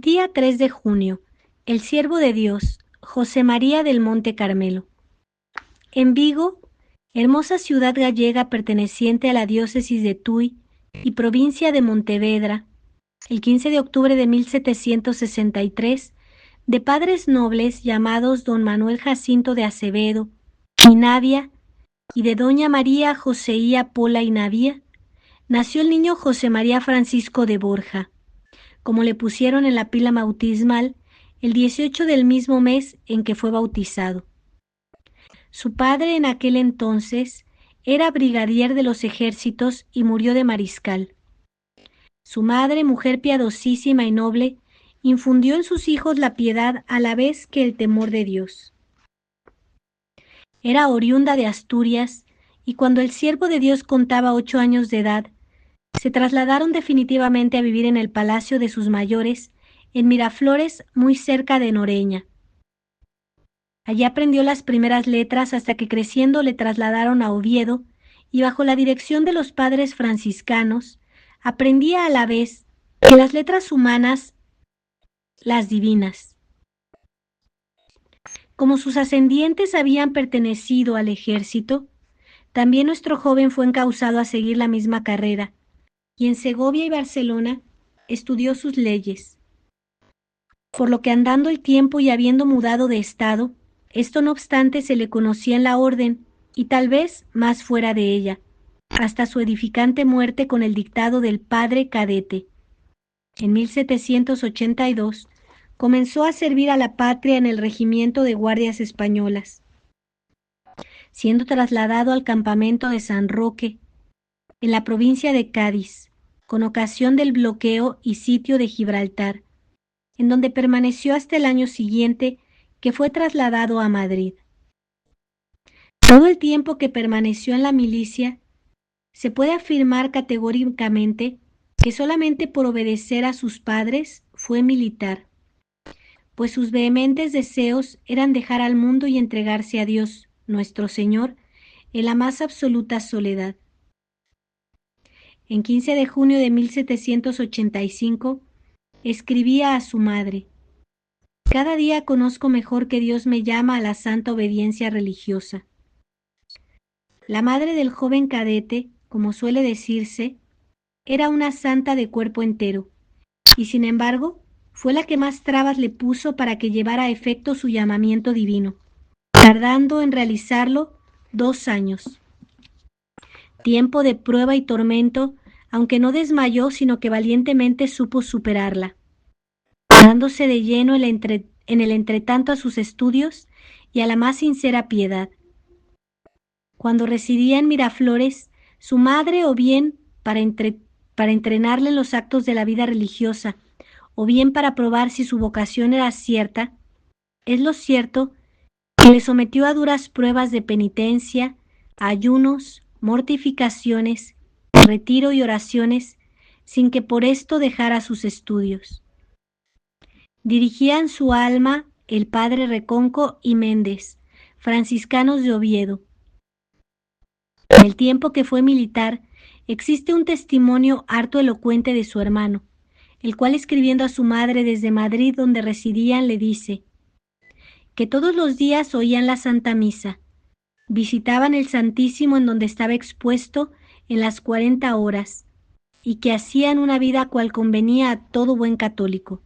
Día 3 de junio. El siervo de Dios, José María del Monte Carmelo. En Vigo, hermosa ciudad gallega perteneciente a la diócesis de Tui y provincia de Montevedra, el 15 de octubre de 1763, de padres nobles llamados don Manuel Jacinto de Acevedo y Navia y de doña María Joseía Pola y Navia, nació el niño José María Francisco de Borja, como le pusieron en la pila bautismal el 18 del mismo mes en que fue bautizado. Su padre en aquel entonces era brigadier de los ejércitos y murió de mariscal. Su madre, mujer piadosísima y noble, infundió en sus hijos la piedad a la vez que el temor de Dios. Era oriunda de Asturias y cuando el siervo de Dios contaba 8 años de edad, se trasladaron definitivamente a vivir en el palacio de sus mayores, en Miraflores, muy cerca de Noreña. Allí aprendió las primeras letras hasta que creciendo le trasladaron a Oviedo y bajo la dirección de los padres franciscanos, aprendía a la vez que las letras humanas, las divinas. Como sus ascendientes habían pertenecido al ejército, también nuestro joven fue encausado a seguir la misma carrera, y en Segovia y Barcelona estudió sus leyes. Por lo que andando el tiempo y habiendo mudado de estado, esto no obstante se le conocía en la orden, y tal vez más fuera de ella, hasta su edificante muerte con el dictado del padre Cadete. En 1782 comenzó a servir a la patria en el regimiento de guardias españolas, siendo trasladado al campamento de San Roque, en la provincia de Cádiz, con ocasión del bloqueo y sitio de Gibraltar, en donde permaneció hasta el año siguiente, que fue trasladado a Madrid. Todo el tiempo que permaneció en la milicia, se puede afirmar categóricamente que solamente por obedecer a sus padres fue militar, pues sus vehementes deseos eran dejar al mundo y entregarse a Dios, nuestro Señor, en la más absoluta soledad. En 15 de junio de 1785, escribía a su madre: cada día conozco mejor que Dios me llama a la santa obediencia religiosa. La madre del joven cadete, como suele decirse, era una santa de cuerpo entero, y sin embargo, fue la que más trabas le puso para que llevara a efecto su llamamiento divino, tardando en realizarlo 2 años. Tiempo de prueba y tormento, aunque no desmayó, sino que valientemente supo superarla, dándose de lleno en el entretanto a sus estudios y a la más sincera piedad. Cuando residía en Miraflores, su madre, o bien para entrenarle en los actos de la vida religiosa, o bien para probar si su vocación era cierta, es lo cierto que le sometió a duras pruebas de penitencia, ayunos, mortificaciones, retiro y oraciones, sin que por esto dejara sus estudios. Dirigían su alma el padre Reconco y Méndez, franciscanos de Oviedo. En el tiempo que fue militar, existe un testimonio harto elocuente de su hermano, el cual, escribiendo a su madre desde Madrid, donde residían, le dice que todos los días oían la Santa Misa, visitaban el Santísimo en donde estaba expuesto en las 40 horas, y que hacían una vida cual convenía a todo buen católico.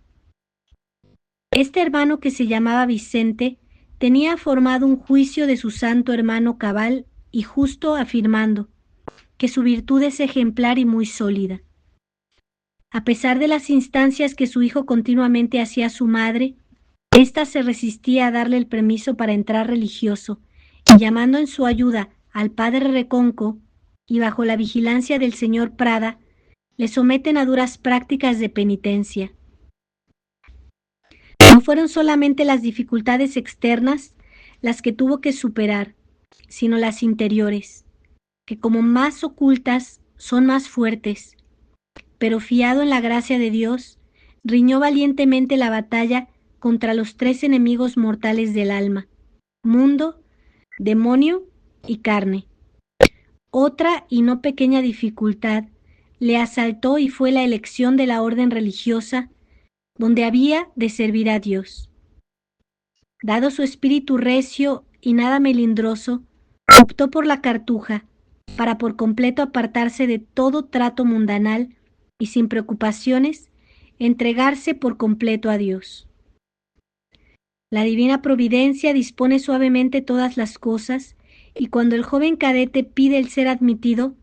Este hermano, que se llamaba Vicente, tenía formado un juicio de su santo hermano cabal y justo, afirmando que su virtud es ejemplar y muy sólida. A pesar de las instancias que su hijo continuamente hacía a su madre, ésta se resistía a darle el permiso para entrar religioso, y llamando en su ayuda al padre Reconco, y bajo la vigilancia del señor Prada, le someten a duras prácticas de penitencia. No fueron solamente las dificultades externas las que tuvo que superar, sino las interiores, que como más ocultas son más fuertes, pero fiado en la gracia de Dios, riñó valientemente la batalla contra los 3 enemigos mortales del alma: mundo, demonio y carne. Otra y no pequeña dificultad le asaltó y fue la elección de la orden religiosa, donde había de servir a Dios. Dado su espíritu recio y nada melindroso, optó por la Cartuja, para por completo apartarse de todo trato mundanal y sin preocupaciones, entregarse por completo a Dios. La divina providencia dispone suavemente todas las cosas, y cuando el joven cadete pide el ser admitido,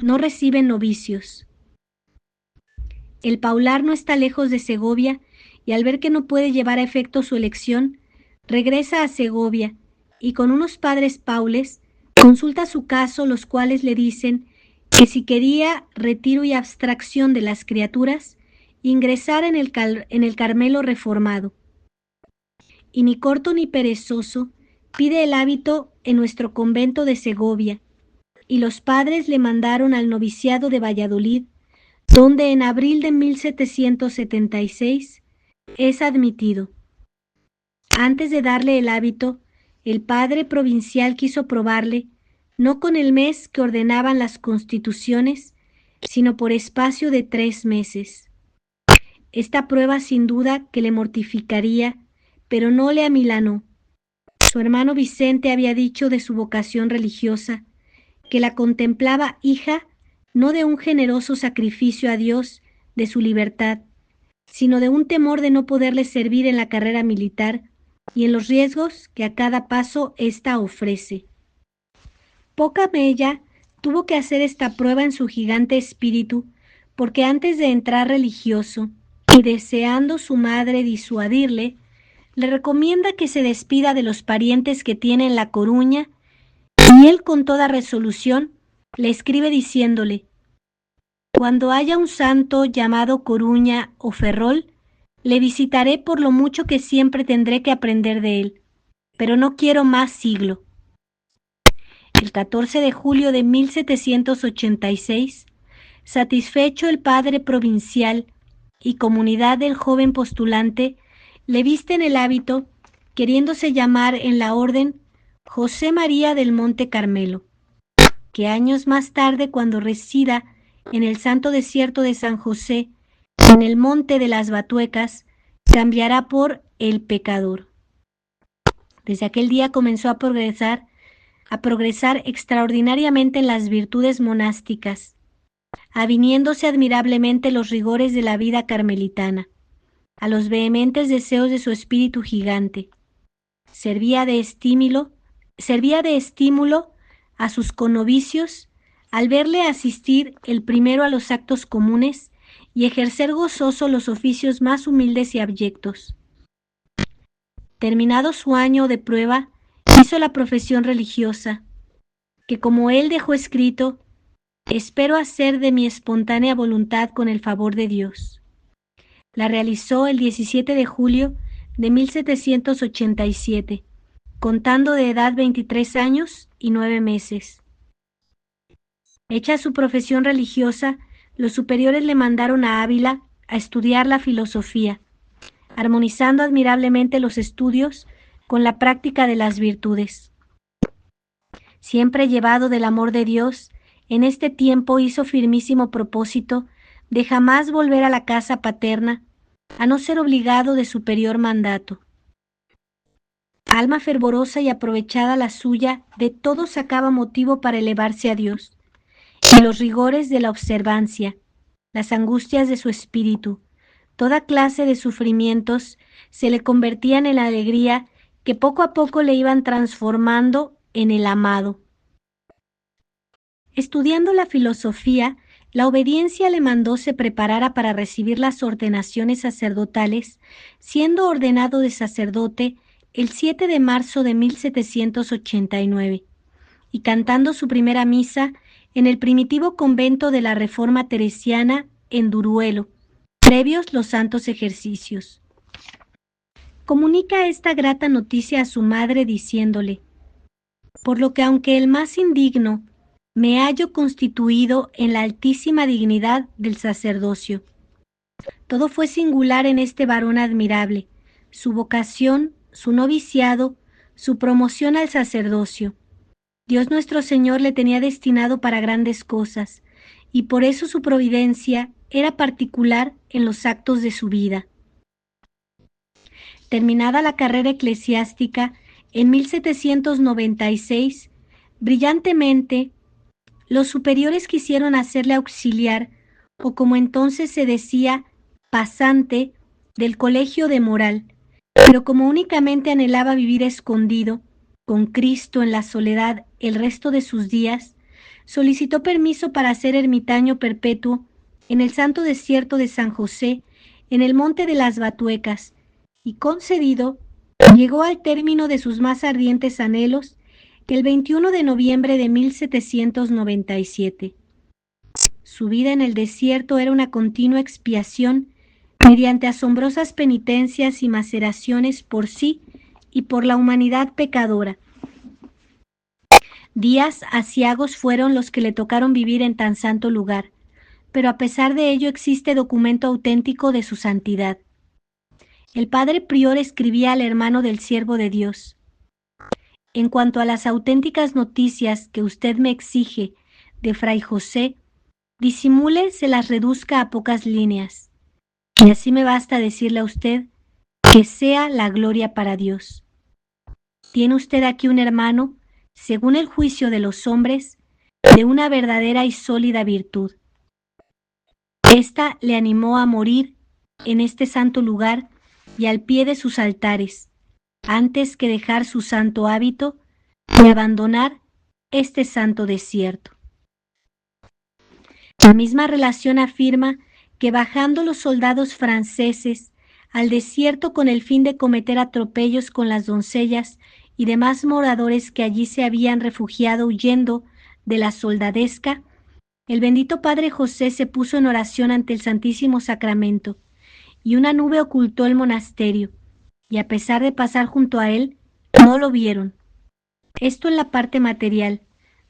no recibe novicios. El Paular no está lejos de Segovia, y al ver que no puede llevar a efecto su elección, regresa a Segovia, y con unos padres paules consulta su caso, los cuales le dicen que si quería retiro y abstracción de las criaturas, ingresara en el Carmelo reformado. Y ni corto ni perezoso pide el hábito en nuestro convento de Segovia, y los padres le mandaron al noviciado de Valladolid, donde en abril de 1776 es admitido. Antes de darle el hábito, el padre provincial quiso probarle, no con el mes que ordenaban las constituciones, sino por espacio de 3 meses. Esta prueba sin duda que le mortificaría, pero no le amilanó. Su hermano Vicente había dicho de su vocación religiosa, que la contemplaba hija no de un generoso sacrificio a Dios de su libertad, sino de un temor de no poderle servir en la carrera militar y en los riesgos que a cada paso ésta ofrece. Poca mella tuvo que hacer esta prueba en su gigante espíritu, porque antes de entrar religioso, y deseando su madre disuadirle, le recomienda que se despida de los parientes que tiene en La Coruña, y él con toda resolución le escribe diciéndole: cuando haya un santo llamado Coruña o Ferrol, le visitaré por lo mucho que siempre tendré que aprender de él, pero no quiero más siglo. El 14 de julio de 1786, satisfecho el padre provincial y comunidad del joven postulante, le visten el hábito, queriéndose llamar en la orden José María del Monte Carmelo, que años más tarde, cuando resida en el santo desierto de San José, en el monte de las Batuecas, cambiará por el pecador. Desde aquel día comenzó a progresar extraordinariamente en las virtudes monásticas, aviniéndose admirablemente los rigores de la vida carmelitana, a los vehementes deseos de su espíritu gigante. Servía de estímulo a sus connovicios al verle asistir el primero a los actos comunes y ejercer gozoso los oficios más humildes y abyectos. Terminado su año de prueba, hizo la profesión religiosa, que como él dejó escrito, espero hacer de mi espontánea voluntad con el favor de Dios. La realizó el 17 de julio de 1787, contando de edad 23 años y 9 meses. Hecha su profesión religiosa, los superiores le mandaron a Ávila a estudiar la filosofía, armonizando admirablemente los estudios con la práctica de las virtudes. Siempre llevado del amor de Dios, en este tiempo hizo firmísimo propósito de jamás volver a la casa paterna, a no ser obligado de superior mandato. Alma fervorosa y aprovechada la suya, de todo sacaba motivo para elevarse a Dios, y los rigores de la observancia, las angustias de su espíritu, toda clase de sufrimientos se le convertían en la alegría que poco a poco le iban transformando en el amado. Estudiando la filosofía, la obediencia le mandó se preparara para recibir las ordenaciones sacerdotales, siendo ordenado de sacerdote el 7 de marzo de 1789, y cantando su primera misa en el primitivo convento de la Reforma Teresiana en Duruelo, previos los santos ejercicios. Comunica esta grata noticia a su madre diciéndole: por lo que aunque el más indigno, me hallo constituido en la altísima dignidad del sacerdocio. Todo fue singular en este varón admirable, su vocación, su noviciado, su promoción al sacerdocio. Dios nuestro Señor le tenía destinado para grandes cosas, y por eso su providencia era particular en los actos de su vida. Terminada la carrera eclesiástica, en 1796, brillantemente, los superiores quisieron hacerle auxiliar, o como entonces se decía, pasante, del colegio de moral, pero como únicamente anhelaba vivir escondido, con Cristo en la soledad el resto de sus días, solicitó permiso para ser ermitaño perpetuo en el santo desierto de San José, en el monte de las Batuecas, y concedido, llegó al término de sus más ardientes anhelos el 21 de noviembre de 1797. Su vida en el desierto era una continua expiación mediante asombrosas penitencias y maceraciones por sí y por la humanidad pecadora. Días aciagos fueron los que le tocaron vivir en tan santo lugar, pero a pesar de ello existe documento auténtico de su santidad. El padre prior escribía al hermano del siervo de Dios: en cuanto a las auténticas noticias que usted me exige de Fray José, disimule se las reduzca a pocas líneas, y así me basta decirle a usted que sea la gloria para Dios. Tiene usted aquí un hermano, según el juicio de los hombres, de una verdadera y sólida virtud. Esta le animó a morir en este santo lugar y al pie de sus altares, antes que dejar su santo hábito y abandonar este santo desierto. La misma relación afirma que bajando los soldados franceses al desierto con el fin de cometer atropellos con las doncellas y demás moradores que allí se habían refugiado huyendo de la soldadesca, el bendito Padre José se puso en oración ante el Santísimo Sacramento, y una nube ocultó el monasterio, y a pesar de pasar junto a él, no lo vieron. Esto en la parte material,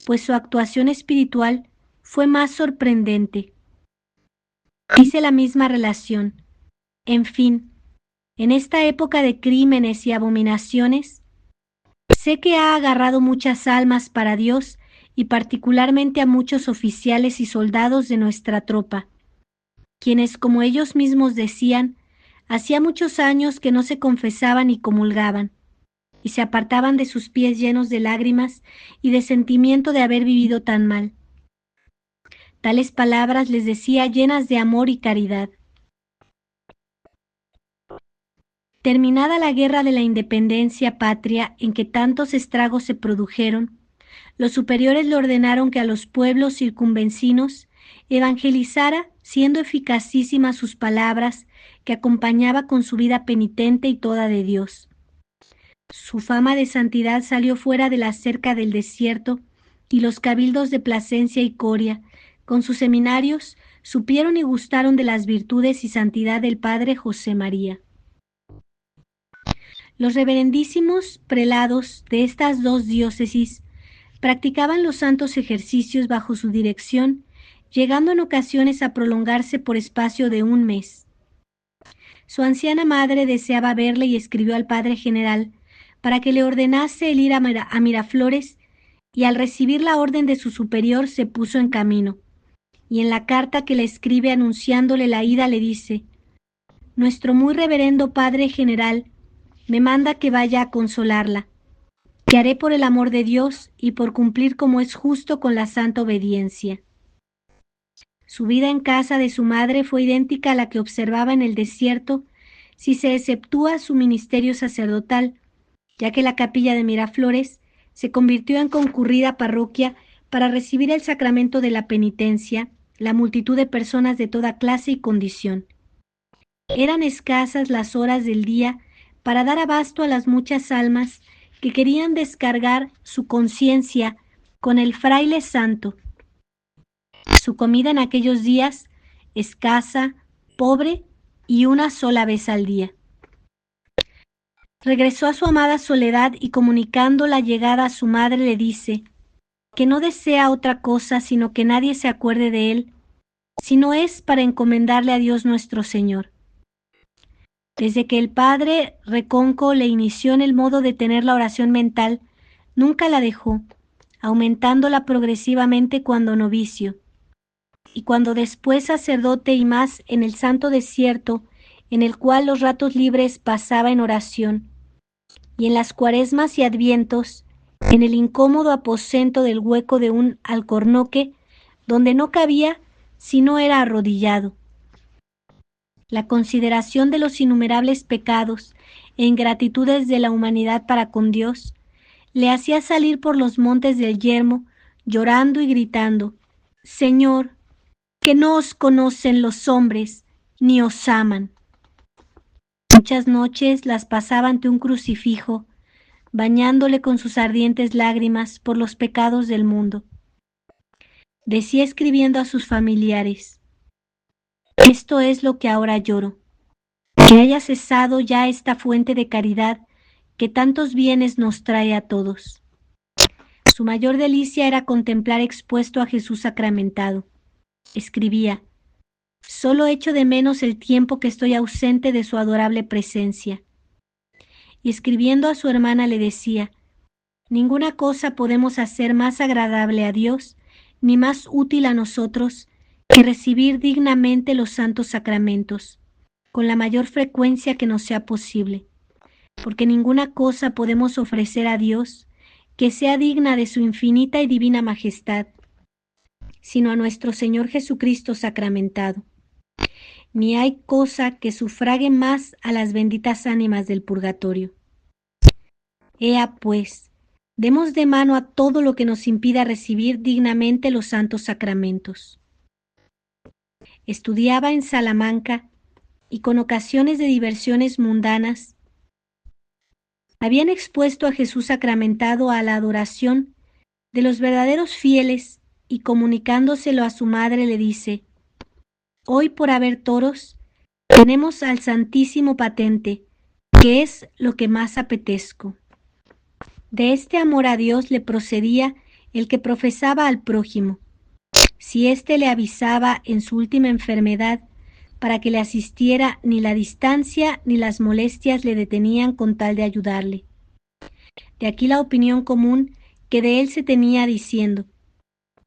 pues su actuación espiritual fue más sorprendente. Dice la misma relación: en fin, en esta época de crímenes y abominaciones, sé que ha agarrado muchas almas para Dios y particularmente a muchos oficiales y soldados de nuestra tropa, quienes, como ellos mismos decían, hacía muchos años que no se confesaban y comulgaban, y se apartaban de sus pies llenos de lágrimas y de sentimiento de haber vivido tan mal. Tales palabras les decía llenas de amor y caridad. Terminada la guerra de la independencia patria en que tantos estragos se produjeron, los superiores le ordenaron que a los pueblos circunvecinos evangelizara, siendo eficacísimas sus palabras que acompañaba con su vida penitente y toda de Dios. Su fama de santidad salió fuera de la cerca del desierto, y los cabildos de Plasencia y Coria, con sus seminarios, supieron y gustaron de las virtudes y santidad del padre José María. Los reverendísimos prelados de estas dos diócesis practicaban los santos ejercicios bajo su dirección, llegando en ocasiones a prolongarse por espacio de un mes. Su anciana madre deseaba verle y escribió al padre general para que le ordenase el ir a Miraflores, y al recibir la orden de su superior se puso en camino, y en la carta que le escribe anunciándole la ida le dice: nuestro muy reverendo padre general me manda que vaya a consolarla, que haré por el amor de Dios y por cumplir como es justo con la santa obediencia. Su vida en casa de su madre fue idéntica a la que observaba en el desierto, si se exceptúa su ministerio sacerdotal, ya que la capilla de Miraflores se convirtió en concurrida parroquia para recibir el sacramento de la penitencia, la multitud de personas de toda clase y condición. Eran escasas las horas del día para dar abasto a las muchas almas que querían descargar su conciencia con el fraile santo. Su comida en aquellos días, escasa, pobre y una sola vez al día. Regresó a su amada soledad y comunicando la llegada a su madre le dice que no desea otra cosa sino que nadie se acuerde de él, si no es para encomendarle a Dios nuestro Señor. Desde que el padre Reconco le inició en el modo de tener la oración mental, nunca la dejó, aumentándola progresivamente cuando novicio, y cuando después sacerdote y más en el santo desierto, en el cual los ratos libres pasaba en oración, y en las cuaresmas y advientos, en el incómodo aposento del hueco de un alcornoque, donde no cabía si no era arrodillado. La consideración de los innumerables pecados e ingratitudes de la humanidad para con Dios le hacía salir por los montes del yermo, llorando y gritando: Señor, que no os conocen los hombres, ni os aman. Muchas noches las pasaba ante un crucifijo, bañándole con sus ardientes lágrimas por los pecados del mundo. Decía escribiendo a sus familiares: esto es lo que ahora lloro, que haya cesado ya esta fuente de caridad que tantos bienes nos trae a todos. Su mayor delicia era contemplar expuesto a Jesús sacramentado. Escribía: solo echo de menos el tiempo que estoy ausente de su adorable presencia. Y escribiendo a su hermana le decía: ninguna cosa podemos hacer más agradable a Dios, ni más útil a nosotros, que recibir dignamente los santos sacramentos, con la mayor frecuencia que nos sea posible, porque ninguna cosa podemos ofrecer a Dios que sea digna de su infinita y divina majestad, sino a nuestro Señor Jesucristo sacramentado. Ni hay cosa que sufrague más a las benditas ánimas del purgatorio. Ea pues, demos de mano a todo lo que nos impida recibir dignamente los santos sacramentos. Estudiaba en Salamanca y con ocasiones de diversiones mundanas habían expuesto a Jesús sacramentado a la adoración de los verdaderos fieles, y comunicándoselo a su madre le dice: hoy, por haber toros, tenemos al Santísimo patente, que es lo que más apetezco. De este amor a Dios le procedía el que profesaba al prójimo. Si éste le avisaba en su última enfermedad para que le asistiera, ni la distancia ni las molestias le detenían con tal de ayudarle. De aquí la opinión común que de él se tenía, diciendo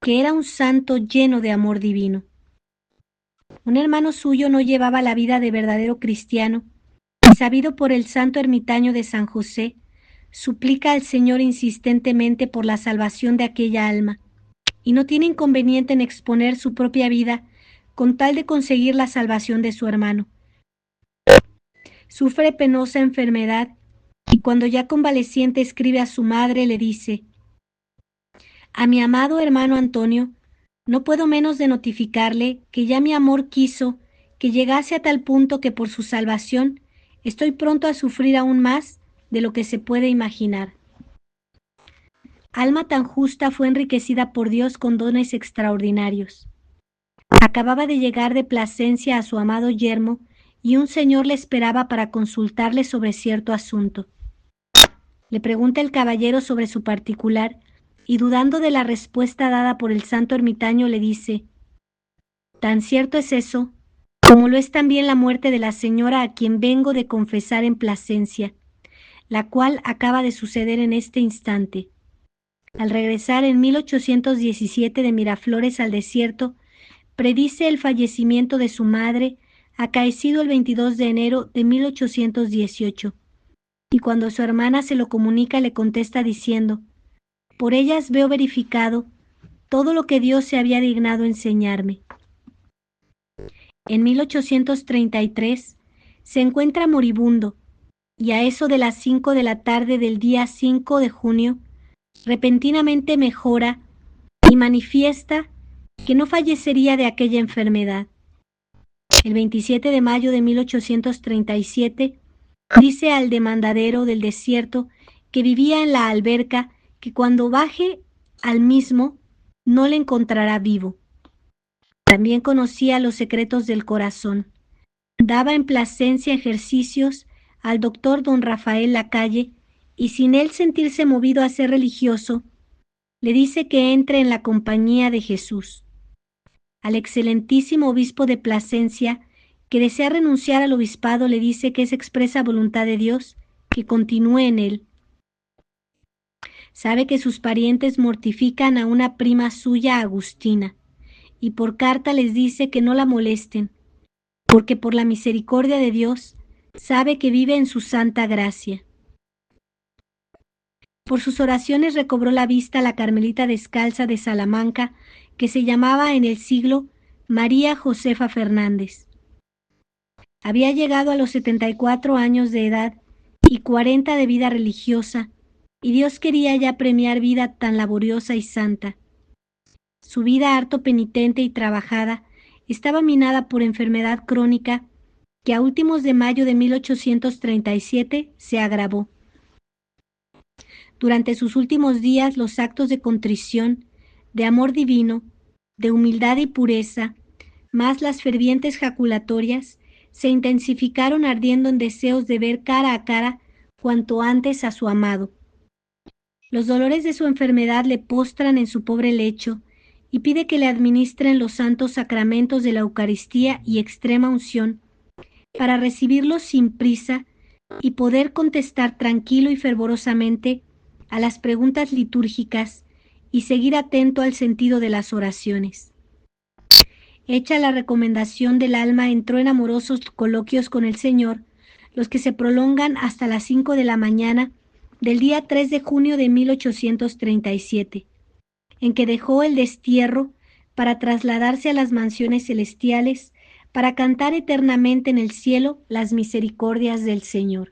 que era un santo lleno de amor divino. Un hermano suyo no llevaba la vida de verdadero cristiano, y sabido por el santo ermitaño de San José, suplica al Señor insistentemente por la salvación de aquella alma, y no tiene inconveniente en exponer su propia vida con tal de conseguir la salvación de su hermano. Sufre penosa enfermedad, y cuando ya convaleciente escribe a su madre, le dice: a mi amado hermano Antonio, no puedo menos de notificarle que ya mi amor quiso que llegase a tal punto que por su salvación estoy pronto a sufrir aún más de lo que se puede imaginar. Alma tan justa fue enriquecida por Dios con dones extraordinarios. Acababa de llegar de Plasencia a su amado yermo, y un señor le esperaba para consultarle sobre cierto asunto. Le pregunta el caballero sobre su particular, y dudando de la respuesta dada por el santo ermitaño le dice: tan cierto es eso, como lo es también la muerte de la señora a quien vengo de confesar en Plasencia, la cual acaba de suceder en este instante. Al regresar en 1817 de Miraflores al desierto, predice el fallecimiento de su madre, acaecido el 22 de enero de 1818, y cuando su hermana se lo comunica le contesta diciendo: por ellas veo verificado todo lo que Dios se había dignado enseñarme. En 1833 se encuentra moribundo, y a eso de las 5 de la tarde del día 5 de junio, repentinamente mejora y manifiesta que no fallecería de aquella enfermedad. El 27 de mayo de 1837 dice al demandadero del desierto que vivía en la alberca que cuando baje al mismo no le encontrará vivo. También conocía los secretos del corazón. Daba en Plasencia ejercicios al doctor don Rafael Lacalle, y sin él sentirse movido a ser religioso, le dice que entre en la compañía de Jesús. Al excelentísimo obispo de Plasencia, que desea renunciar al obispado, le dice que es expresa voluntad de Dios que continúe en él. Sabe que sus parientes mortifican a una prima suya, Agustina, y por carta les dice que no la molesten, porque por la misericordia de Dios sabe que vive en su santa gracia. Por sus oraciones recobró la vista la carmelita descalza de Salamanca, que se llamaba en el siglo María Josefa Fernández. Había llegado a los 74 años de edad y 40 de vida religiosa, y Dios quería ya premiar vida tan laboriosa y santa. Su vida harto penitente y trabajada estaba minada por enfermedad crónica que a últimos de mayo de 1837 se agravó. Durante sus últimos días los actos de contrición, de amor divino, de humildad y pureza, más las fervientes jaculatorias, se intensificaron ardiendo en deseos de ver cara a cara cuanto antes a su amado. Los dolores de su enfermedad le postran en su pobre lecho y pide que le administren los santos sacramentos de la Eucaristía y extrema unción para recibirlos sin prisa y poder contestar tranquilo y fervorosamente a las preguntas litúrgicas y seguir atento al sentido de las oraciones. Hecha la recomendación del alma, entró en amorosos coloquios con el Señor, los que se prolongan hasta las 5 de la mañana del día 3 de junio de 1837, en que dejó el destierro para trasladarse a las mansiones celestiales para cantar eternamente en el cielo las misericordias del Señor.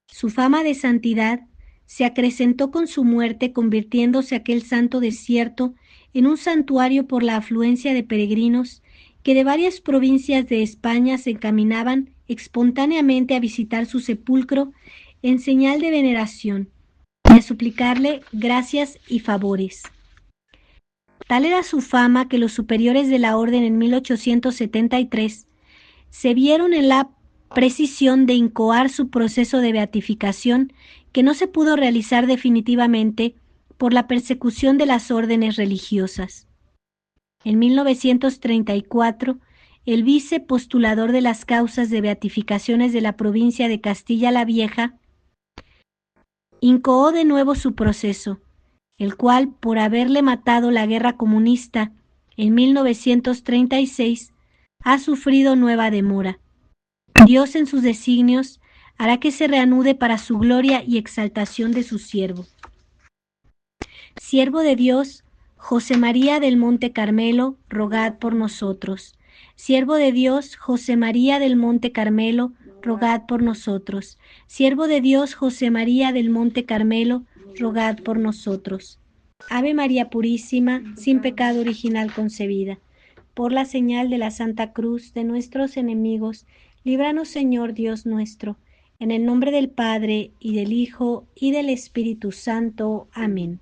Su fama de santidad se acrecentó con su muerte, convirtiéndose aquel santo desierto en un santuario por la afluencia de peregrinos que de varias provincias de España se encaminaban espontáneamente a visitar su sepulcro en señal de veneración y a suplicarle gracias y favores. Tal era su fama que los superiores de la orden en 1873 se vieron en la precisión de incoar su proceso de beatificación, que no se pudo realizar definitivamente por la persecución de las órdenes religiosas. En 1934, el vicepostulador de las causas de beatificaciones de la provincia de Castilla la Vieja incoó de nuevo su proceso, el cual, por haberle matado la guerra comunista en 1936, ha sufrido nueva demora. Dios en sus designios hará que se reanude para su gloria y exaltación de su siervo. Siervo de Dios, José María del Monte Carmelo, rogad por nosotros. Siervo de Dios, José María del Monte Carmelo, rogad por nosotros. Siervo de Dios, José María del Monte Carmelo, rogad por nosotros. Ave María Purísima, sin pecado original concebida. Por la señal de la Santa Cruz de nuestros enemigos, líbranos, Señor Dios nuestro, en el nombre del Padre, y del Hijo, y del Espíritu Santo. Amén.